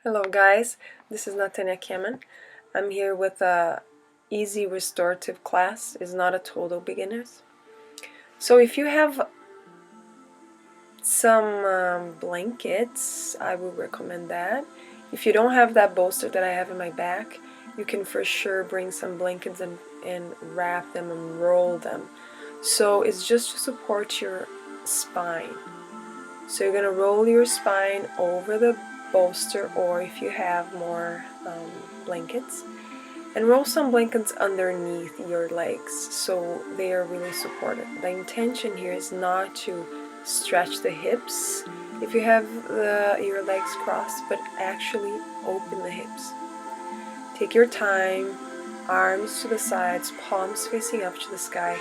Hello guys, this is Natania Kemen. I'm here with a easy restorative class. It's not a total beginners. So if you have some blankets, I would recommend that. If you don't have that bolster that I have in my back, you can for sure bring some blankets and wrap them and roll them. So it's just to support your spine. So you're going to roll your spine over the bolster, or if you have more blankets, and roll some blankets underneath your legs so they are really supported. The intention here is not to stretch the hips if you have your legs crossed, but actually open the hips. Take your time, arms to the sides, palms facing up to the sky,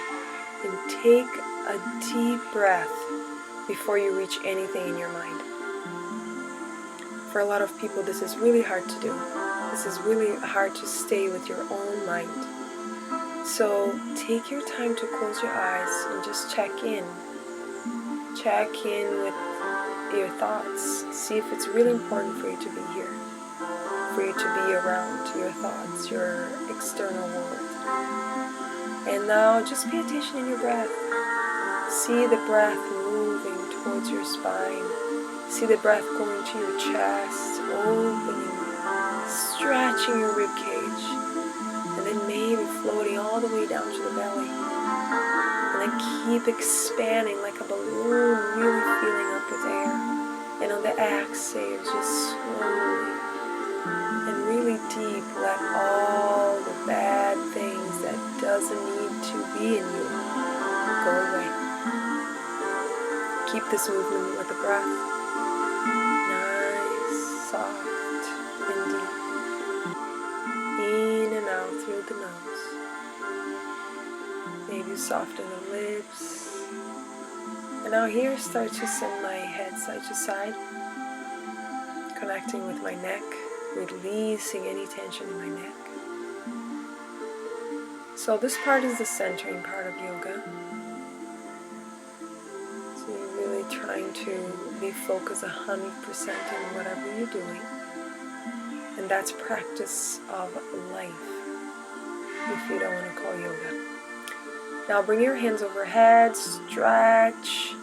and take a deep breath before you reach anything in your mind. For a lot of people, this is really hard to do. This is really hard to stay with your own mind. So take your time to close your eyes and just check in. Check in with your thoughts. See if it's really important for you to be here, for you to be around your thoughts, your external world. And now just pay attention in your breath. See the breath moving towards your spine. See the breath going to your chest, opening, stretching your rib cage, and then maybe floating all the way down to the belly. And then keep expanding like a balloon, really filling up with air. And on the exhale, just slowly and really deep, let all the bad things that doesn't need to be in you go away. Keep this movement with the breath. Nice, soft, and deep. In and out through the nose. Maybe soften the lips. And now here, start to send my head side to side, connecting with my neck, releasing any tension in my neck. So this part is the centering part of yoga. So you're really trying to be focused 100% in whatever you're doing. And that's practice of life, if you don't want to call yoga. Now bring your hands overhead, stretch,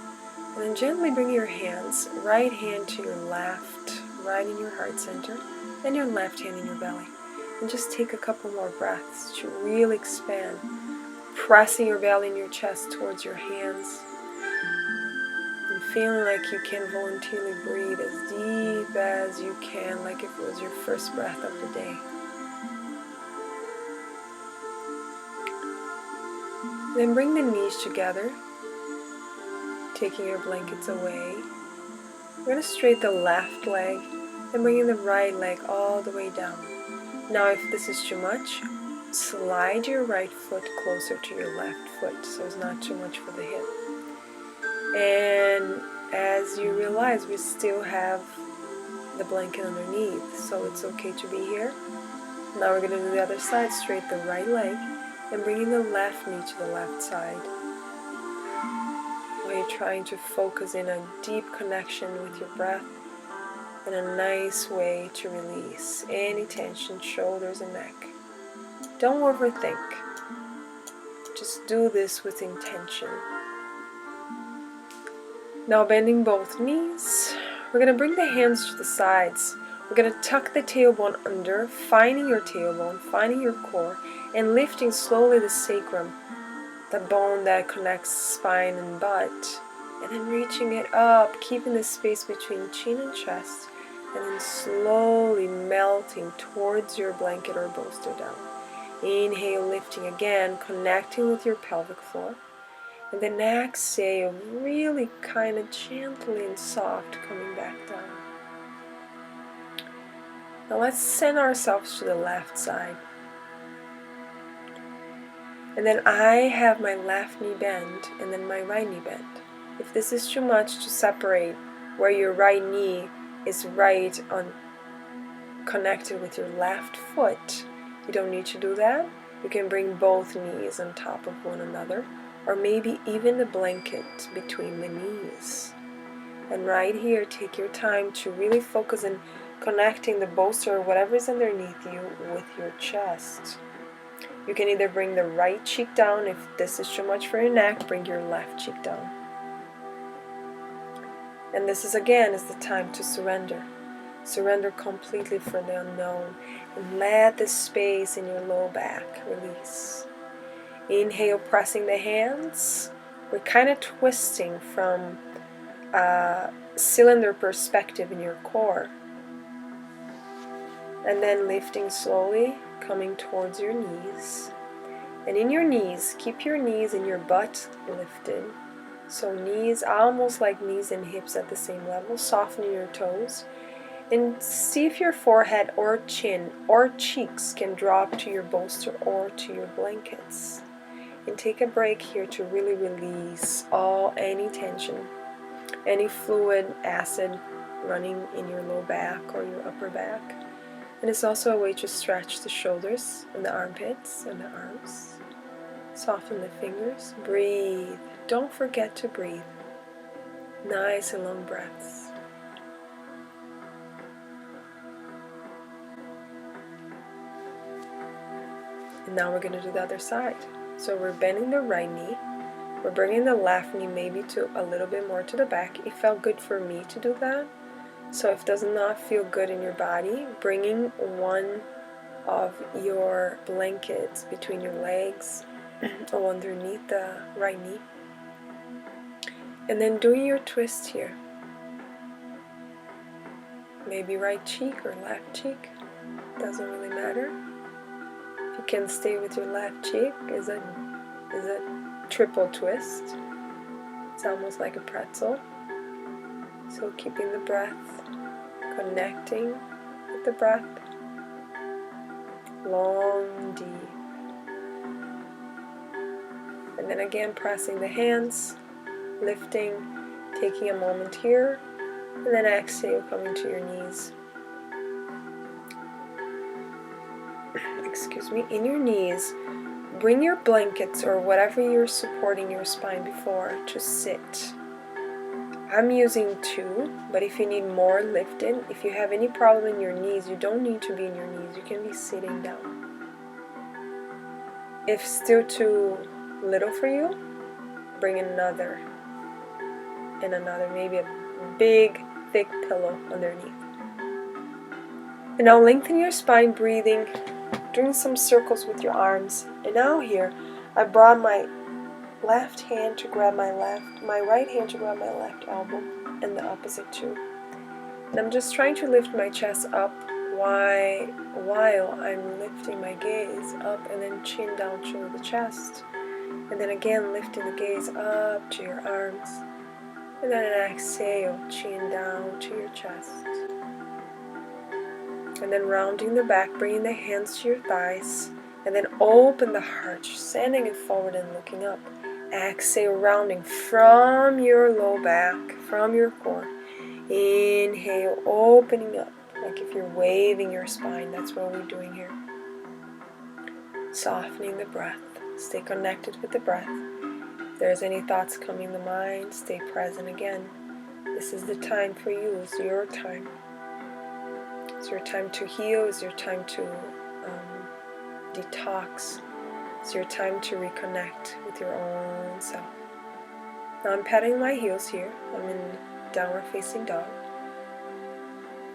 and then gently bring your hands, right hand to your left, right in your heart center, and your left hand in your belly. And just take a couple more breaths to really expand, pressing your belly and your chest towards your hands, and feeling like you can voluntarily breathe as deep as you can, like if it was your first breath of the day. Then bring the knees together, taking your blankets away. We're going to straighten the left leg and bringing the right leg all the way down. Now if this is too much, slide your right foot closer to your left foot so it's not too much for the hip. And as you realize, we still have the blanket underneath, so it's okay to be here. Now we're going to do the other side, straight the right leg and bringing the left knee to the left side. While you're trying to focus in a deep connection with your breath and a nice way to release any tension, shoulders and neck. Don't overthink. Just do this with intention. Now bending both knees, we're going to bring the hands to the sides. We're going to tuck the tailbone under, finding your tailbone, finding your core, and lifting slowly the sacrum, the bone that connects spine and butt, and then reaching it up, keeping the space between chin and chest, and then slowly melting towards your blanket or bolster down. Inhale, lifting again, connecting with your pelvic floor. And then exhale, really kind of gently and soft, coming back down. Now let's send ourselves to the left side. And then I have my left knee bent and then my right knee bent. If this is too much to separate where your right knee is right on connected with your left foot, you don't need to do that. You can bring both knees on top of one another, or maybe even the blanket between the knees. And right here, take your time to really focus and connecting the bolster or whatever is underneath you with your chest. You can either bring the right cheek down. If this is too much for your neck, bring your left cheek down. And this is again is the time to surrender. Surrender completely for the unknown and let the space in your low back release. Inhale, pressing the hands. We're kind of twisting from a cylinder perspective in your core. And then lifting slowly, coming towards your knees. And in your knees, keep your knees and your butt lifted. So knees, almost like knees and hips at the same level. Softening your toes. And see if your forehead or chin or cheeks can drop to your bolster or to your blankets. And take a break here to really release any tension, any fluid, acid running in your low back or your upper back. And it's also a way to stretch the shoulders and the armpits and the arms. Soften the fingers. Breathe. Don't forget to breathe. Nice and long breaths. And now we're going to do the other side. So we're bending the right knee. We're bringing the left knee maybe to a little bit more to the back. It felt good for me to do that. So if it does not feel good in your body, bringing one of your blankets between your legs or underneath the right knee. And then doing your twist here. Maybe right cheek or left cheek. Doesn't really matter. If you can stay with your left cheek, is a triple twist. It's almost like a pretzel. So keeping the breath, connecting with the breath, long, deep. And then again pressing the hands, lifting, taking a moment here, and then exhale, coming to your knees. Excuse me, in your knees, bring your blankets or whatever you're supporting your spine before to sit. I'm using 2, but if you need more lifted, if you have any problem in your knees, you don't need to be in your knees. You can be sitting down. If still too little for you, bring another and another, maybe a big, thick pillow underneath. And now lengthen your spine, breathing, doing some circles with your arms. And now here, I brought my left hand to grab my right hand to grab my left elbow, and the opposite too. And I'm just trying to lift my chest up while I'm lifting my gaze up and then chin down to the chest. And then again lifting the gaze up to your arms. And then an exhale, chin down to your chest. And then rounding the back, bringing the hands to your thighs. And then open the heart, sending it forward and looking up. Exhale, rounding from your low back, from your core. Inhale, opening up, like if you're waving your spine. That's what we're doing here. Softening the breath. Stay connected with the breath. If there's any thoughts coming in the mind, stay present again. This is the time for you. It's your time. It's your time to heal. It's your time to detox. It's your time to reconnect with your own self. Now I'm patting my heels here. I'm in downward facing dog.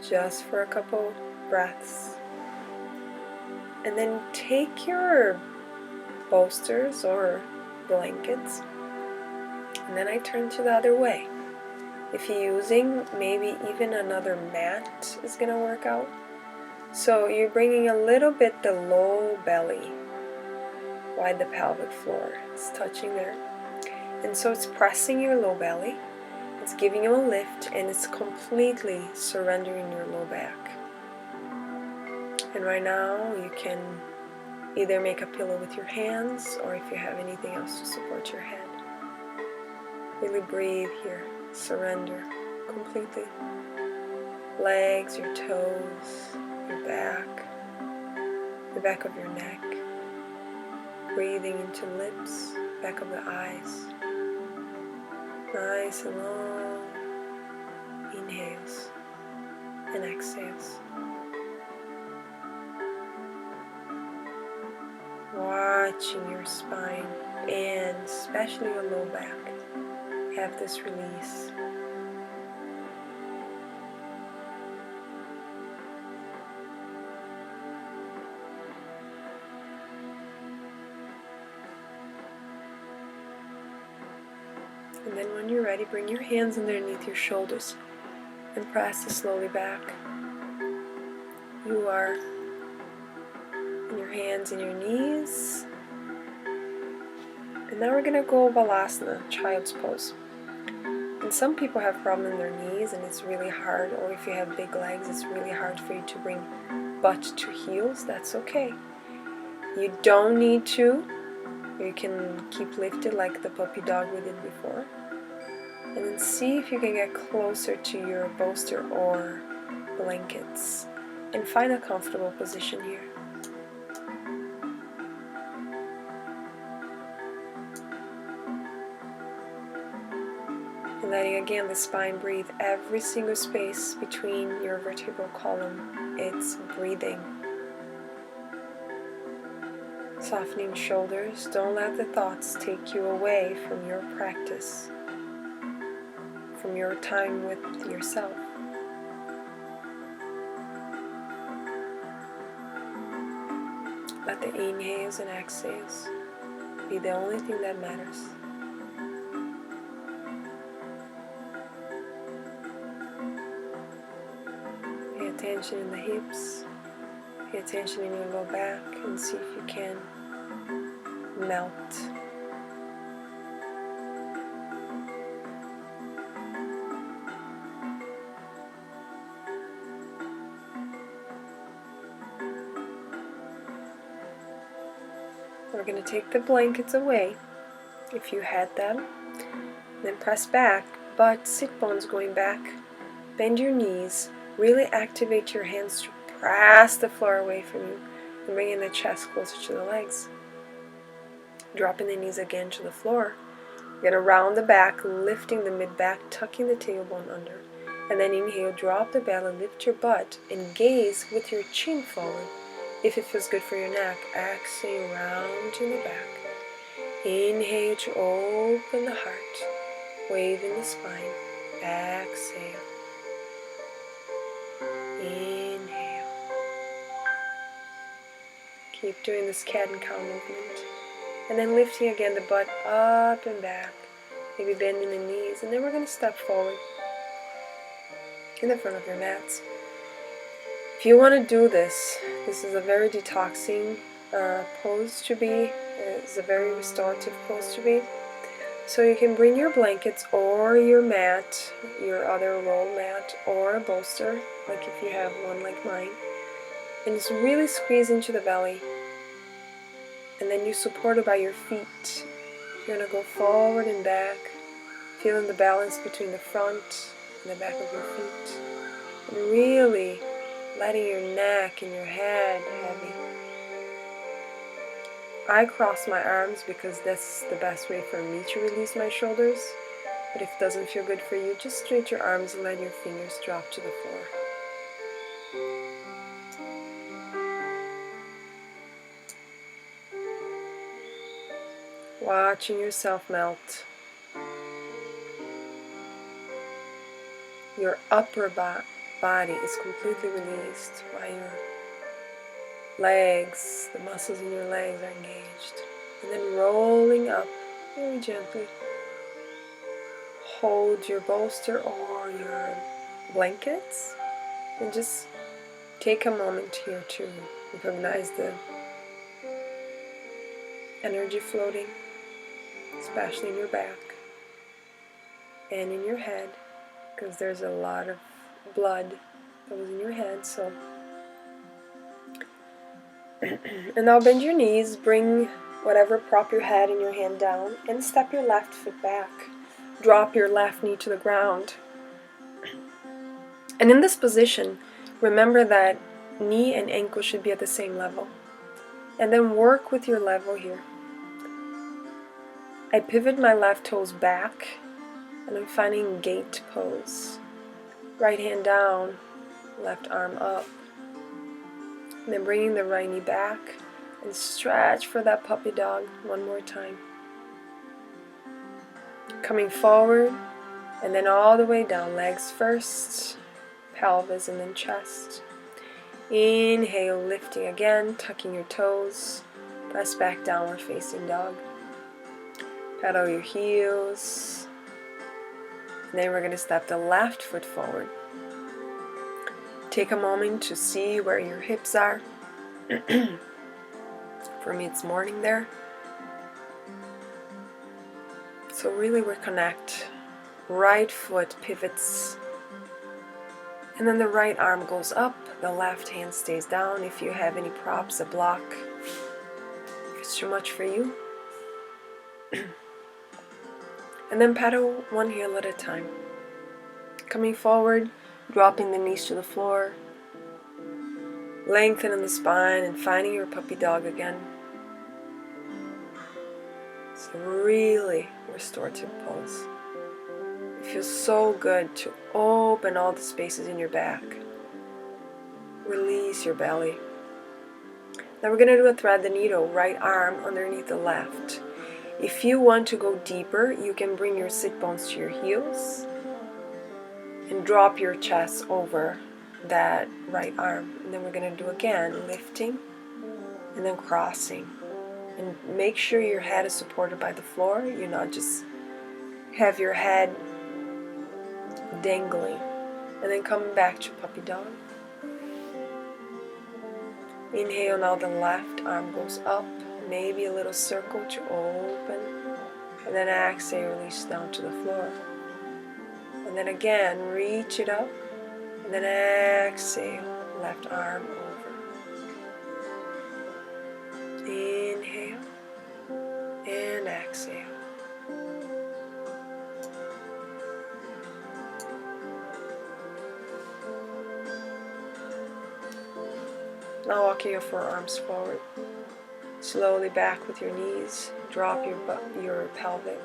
Just for a couple breaths. And then take your bolsters or blankets. And then I turn to the other way. If you're using, maybe even another mat is going to work out. So you're bringing a little bit the low belly, wide the pelvic floor. It's touching there. And so it's pressing your low belly. It's giving you a lift, and it's completely surrendering your low back. And right now you can either make a pillow with your hands, or if you have anything else to support your head. Really breathe here. Surrender completely. Legs, your toes, your back, the back of your neck. Breathing into lips, back of the eyes. Nice and long inhales. and exhales. Watching your spine and especially your low back have this release. And then when you're ready, bring your hands underneath your shoulders and press it slowly back. You are in your hands and your knees. And now we're going to go Balasana, child's pose. And some people have problem in their knees and it's really hard, or if you have big legs, it's really hard for you to bring butt to heels. That's okay. You don't need to. You can keep lifted like the puppy dog we did before. And then see if you can get closer to your bolster or blankets. And find a comfortable position here. And letting again the spine breathe every single space between your vertebral column. It's breathing. Softening shoulders. Don't let the thoughts take you away from your practice, from your time with yourself. Let the inhales and exhales be the only thing that matters. Pay attention in the hips. Pay attention in your low back and see if you can melt. We're going to take the blankets away, if you had them, then press back, but sit bones going back. Bend your knees, really activate your hands to press the floor away from you, and bringing the chest closer to the legs. Dropping the knees again to the floor. You're going to round the back, lifting the mid-back, tucking the tailbone under. And then inhale, drop the belly, lift your butt, and gaze with your chin forward. If it feels good for your neck, exhale, round in the back. Inhale to open the heart, waving the spine. Exhale. Inhale. Keep doing this cat and cow movement. And then lifting again the butt up and back. Maybe bending the knees. And then we're going to step forward in the front of your mats. If you want to do this, this is a very detoxing pose to be. It's a very restorative pose to be. So you can bring your blankets or your mat, your other roll mat, or a bolster, like if you have one like mine. And just really squeeze into the belly. And then you support it by your feet. You're going to go forward and back, feeling the balance between the front and the back of your feet. And really letting your neck and your head heavy. I cross my arms because that's the best way for me to release my shoulders. But if it doesn't feel good for you, just straight your arms and let your fingers drop to the floor. Watching yourself melt. Your upper body is completely released while your legs, the muscles in your legs are engaged. And then rolling up very gently. Hold your bolster or your blankets and just take a moment here to recognize the energy floating, especially in your back and in your head, because there's a lot of blood that was in your head. So and now bend your knees, bring whatever prop your head and your hand down, and step your left foot back. Drop your left knee to the ground. And in this position, remember that knee and ankle should be at the same level. And then work with your level here. I pivot my left toes back, and I'm finding gate pose. Right hand down, left arm up. And then bringing the right knee back and stretch for that puppy dog one more time. Coming forward and then all the way down, legs first, pelvis and then chest. Inhale, lifting again, tucking your toes, press back, downward facing dog. Pedal your heels. And then we're going to step the left foot forward. Take a moment to see where your hips are. For me, it's morning there. So really reconnect. Right foot pivots. And then the right arm goes up. The left hand stays down. If you have any props, a block. If it's too much for you. And then pedal one heel at a time. Coming forward, dropping the knees to the floor. Lengthening the spine and finding your puppy dog again. It's a really restorative pose. It feels so good to open all the spaces in your back. Release your belly. Now we're going to do a thread the needle, right arm underneath the left. If you want to go deeper, you can bring your sit bones to your heels and drop your chest over that right arm. And then we're going to do again, lifting and then crossing. And make sure your head is supported by the floor. You're not just have your head dangling. And then coming back to puppy dog. Inhale, now the left arm goes up. Maybe a little circle to open. And then exhale, release down to the floor. And then again, reach it up. And then exhale, left arm over. Inhale and exhale. Now walking your forearms forward. Slowly back with your knees. Drop your pelvic.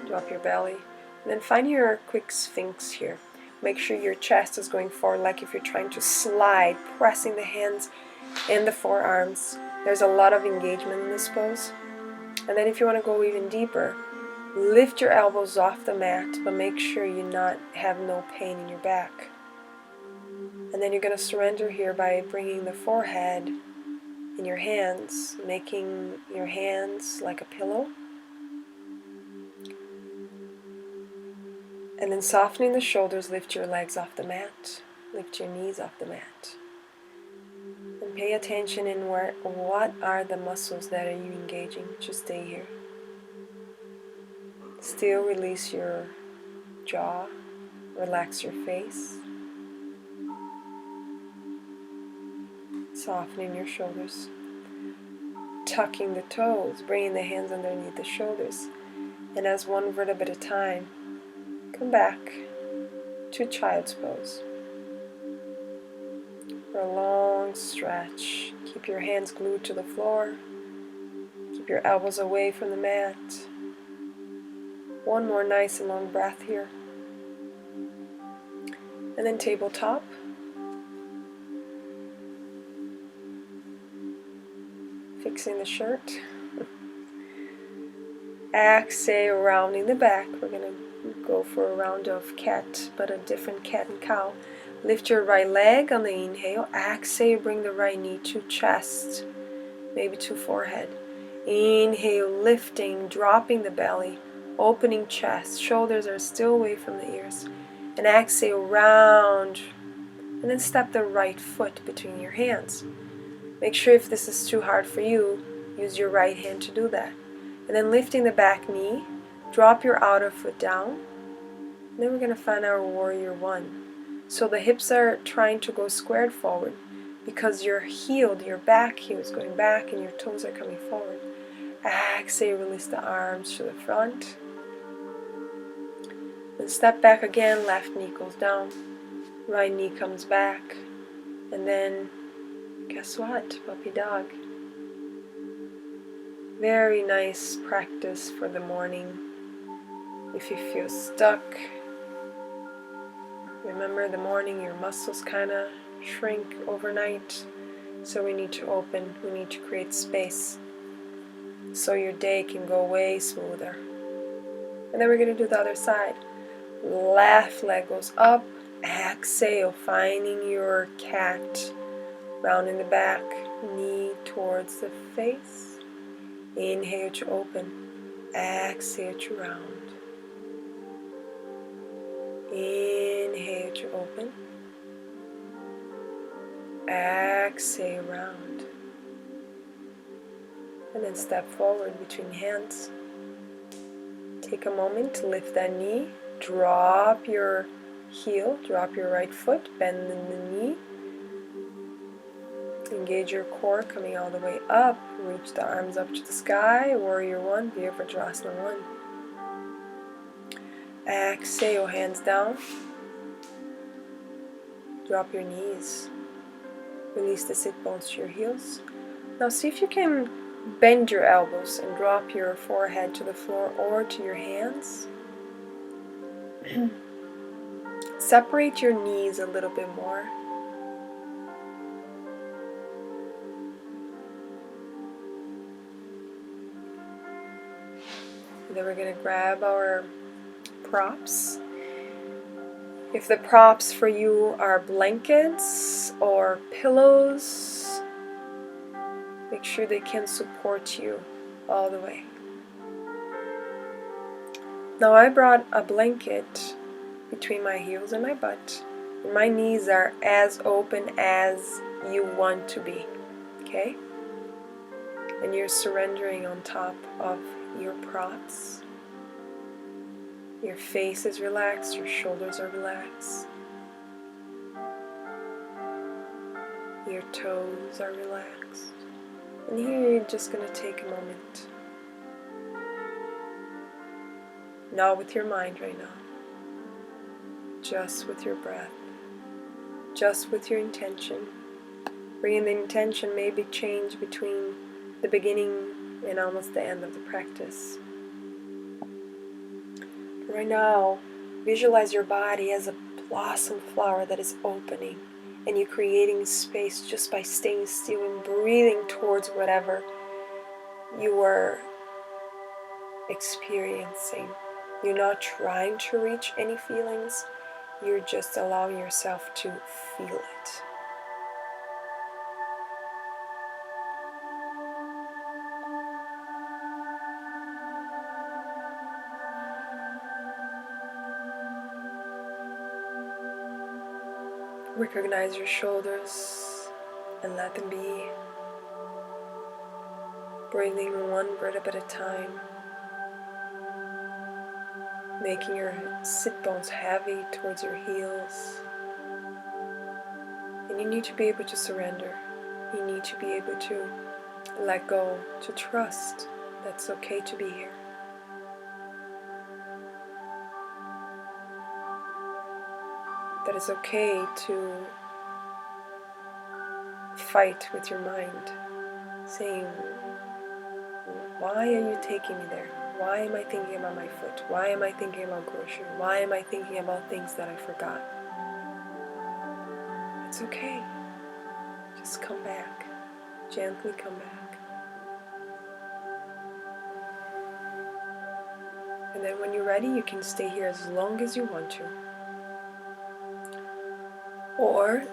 Drop your belly. And then find your quick sphinx here. Make sure your chest is going forward like if you're trying to slide, pressing the hands and the forearms. There's a lot of engagement in this pose. And then if you want to go even deeper, lift your elbows off the mat, but make sure you have no pain in your back. And then you're going to surrender here by bringing the forehead in your hands, making your hands like a pillow. And then softening the shoulders, lift your legs off the mat, lift your knees off the mat. And pay attention in what are the muscles that are you engaging. Just stay here. Still release your jaw, relax your face. Softening your shoulders. Tucking the toes, bringing the hands underneath the shoulders. And as one vertebra at a time, come back to child's pose. For a long stretch. Keep your hands glued to the floor. Keep your elbows away from the mat. One more nice and long breath here. And then tabletop. Fixing the shirt. Exhale, rounding the back. We're going to go for a round of cat, but a different cat and cow. Lift your right leg on the inhale. Exhale, bring the right knee to chest, maybe to forehead. Inhale, lifting, dropping the belly, opening chest. Shoulders are still away from the ears. And exhale, round. And then step the right foot between your hands. Make sure if this is too hard for you, use your right hand to do that. And then lifting the back knee, drop your outer foot down. And then we're going to find our warrior one. So the hips are trying to go squared forward because your back heel is going back and your toes are coming forward. Exhale, release the arms to the front. Then step back again, left knee goes down, right knee comes back. And then, guess what? Puppy dog. Very nice practice for the morning. If you feel stuck, remember the morning your muscles kind of shrink overnight. So we need to open, we need to create space so your day can go way smoother. And then we're going to do the other side. Left leg goes up, exhale, finding your cat, round in the back, knee towards the face. Inhale to open, exhale to round. Inhale to open, exhale round. And then step forward between hands. Take a moment to lift that knee, drop your heel, drop your right foot, bend in the knee. Engage your core coming all the way up, reach the arms up to the sky, Warrior One, Virabhadrasana 1. Exhale, hands down. Drop your knees. Release the sit bones to your heels. Now see if you can bend your elbows and drop your forehead to the floor or to your hands. Separate your knees a little bit more. And then we're going to grab our props. If the props for you are blankets or pillows, make sure they can support you all the way. Now I brought a blanket between my heels and my butt. And my knees are as open as you want to be. Okay? And you're surrendering on top of your props. Your face is relaxed, your shoulders are relaxed. Your toes are relaxed. And here you're just going to take a moment. Not with your mind right now. Just with your breath. Just with your intention. Bringing the intention maybe change between the beginning and almost the end of the practice. Right now, visualize your body as a blossom flower that is opening, and you're creating space just by staying still and breathing towards whatever you are experiencing. You're not trying to reach any feelings, you're just allowing yourself to feel it. Recognize your shoulders and let them be. Breathing one breath at a time. Making your sit bones heavy towards your heels. And you need to be able to surrender. You need to be able to let go, to trust that's okay to be here. That it's okay to fight with your mind, saying, why are you taking me there? Why am I thinking about my foot? Why am I thinking about grocery? Why am I thinking about things that I forgot? It's okay. Just come back. Gently come back. And then when you're ready, you can stay here as long as you want to. Or,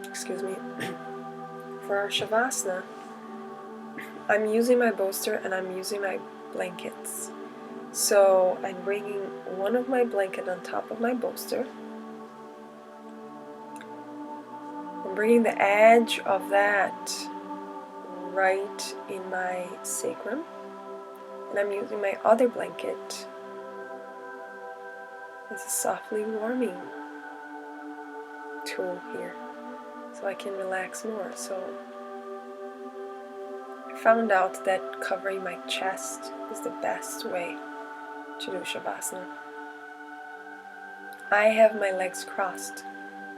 excuse me, for our Shavasana, I'm using my bolster and I'm using my blankets. So I'm bringing one of my blanket on top of my bolster. I'm bringing the edge of that right in my sacrum. And I'm using my other blanket as a softly warming tool here, so I can relax more. So I found out that covering my chest is the best way to do Shavasana. I have my legs crossed,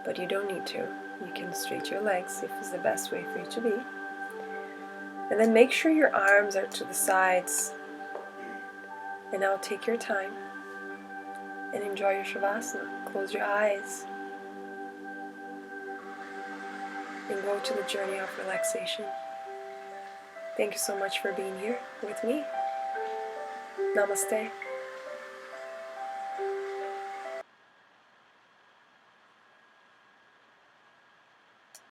but you don't need to. You can straighten your legs if it's the best way for you to be. And then make sure your arms are to the sides. And now take your time and enjoy your Shavasana. Close your eyes. and go to the journey of relaxation. Thank you so much for being here with me. Namaste.